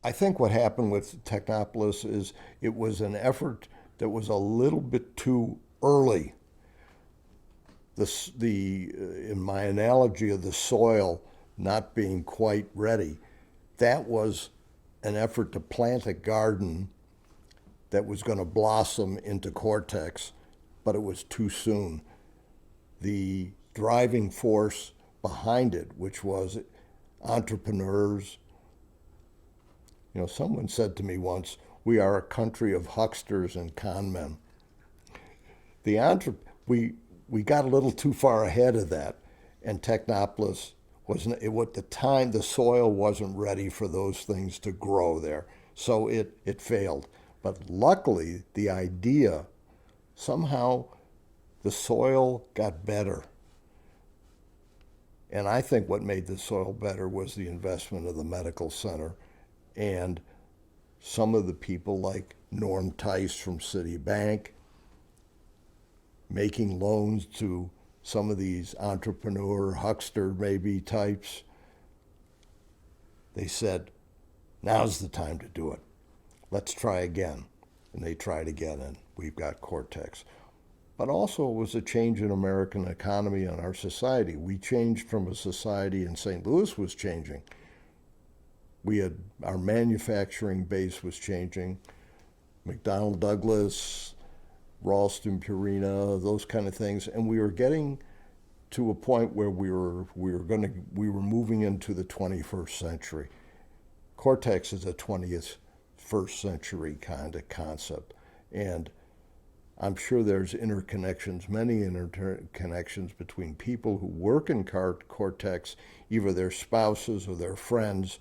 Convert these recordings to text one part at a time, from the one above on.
I think what happened with Technopolis is it was an effort that was a little bit too early. In my analogy of the soil not being quite ready, that was an effort to plant a garden that was going to blossom into Cortex, but it was too soon. The driving force behind it, which was entrepreneurs, someone said to me once, we are a country of hucksters and con men. The entre- we got a little too far ahead of that, and Technopolis wasn't. At the time, the soil wasn't ready for those things to grow there, so it failed. But luckily, the idea somehow the soil got better. And I think what made the soil better was the investment of the medical center and some of the people like Norm Tice from Citibank making loans to some of these entrepreneur, huckster maybe types. They said, now's the time to do it. Let's try again. And they tried again, and we've got Cortex. But also it was a change in American economy and our society. We changed from a society, and St. Louis was changing. Our manufacturing base was changing. McDonnell Douglas, Ralston Purina, those kind of things, and we were getting to a point where we were moving into the 21st century. Cortex is a 20th first century kind of concept, and I'm sure there's interconnections, many interconnections between people who work in Cortex, either their spouses or their friends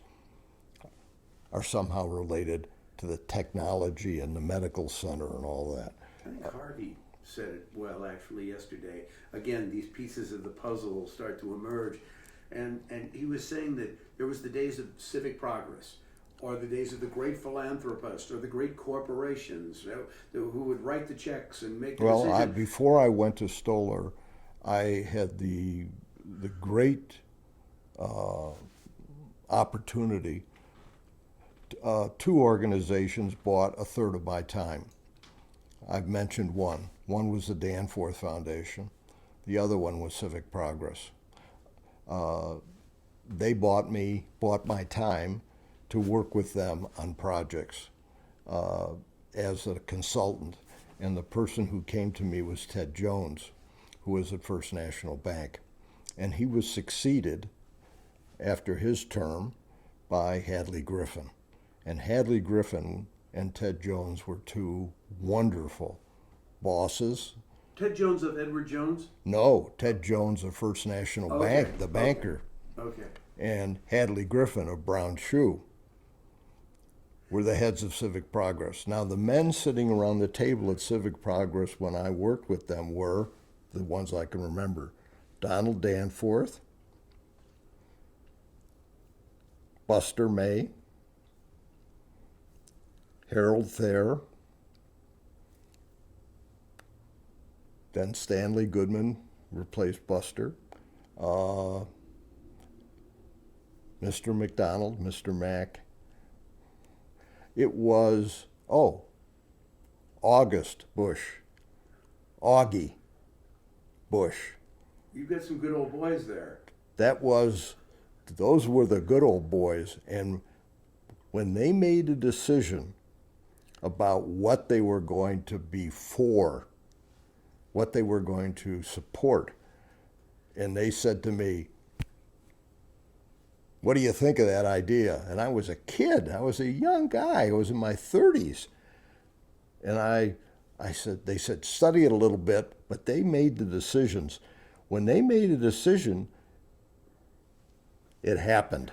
are somehow related to the technology and the medical center and all that. I think Harvey said it well actually yesterday. Again, these pieces of the puzzle start to emerge. And he was saying that there was the days of civic progress, or the days of the great philanthropist, or the great corporations who would write the checks and make the decisions. Before I went to Stoller, I had the great opportunity. Two organizations bought a third of my time. I've mentioned one. One was the Danforth Foundation. The other one was Civic Progress. They bought my time to work with them on projects as a consultant. And the person who came to me was Ted Jones, who was at First National Bank. And he was succeeded after his term by Hadley Griffin. And Hadley Griffin and Ted Jones were two wonderful bosses. Ted Jones of Edward Jones? No, Ted Jones of First National Bank, the banker. Okay. And Hadley Griffin of Brown Shoe were the heads of Civic Progress. Now, the men sitting around the table at Civic Progress when I worked with them were, the ones I can remember, Donald Danforth, Buster May, Harold Thayer, then Stanley Goodman replaced Buster, Mr. McDonald, Mr. Mack. It was, August Bush, Augie Bush. You've got some good old boys there. Those were the good old boys. And when they made a decision about what they were going to be for, what they were going to support, and they said to me, what do you think of that idea? And I was a kid. I was a young guy. I was in my 30s. And they said, study it a little bit, but they made the decisions. When they made a decision, it happened.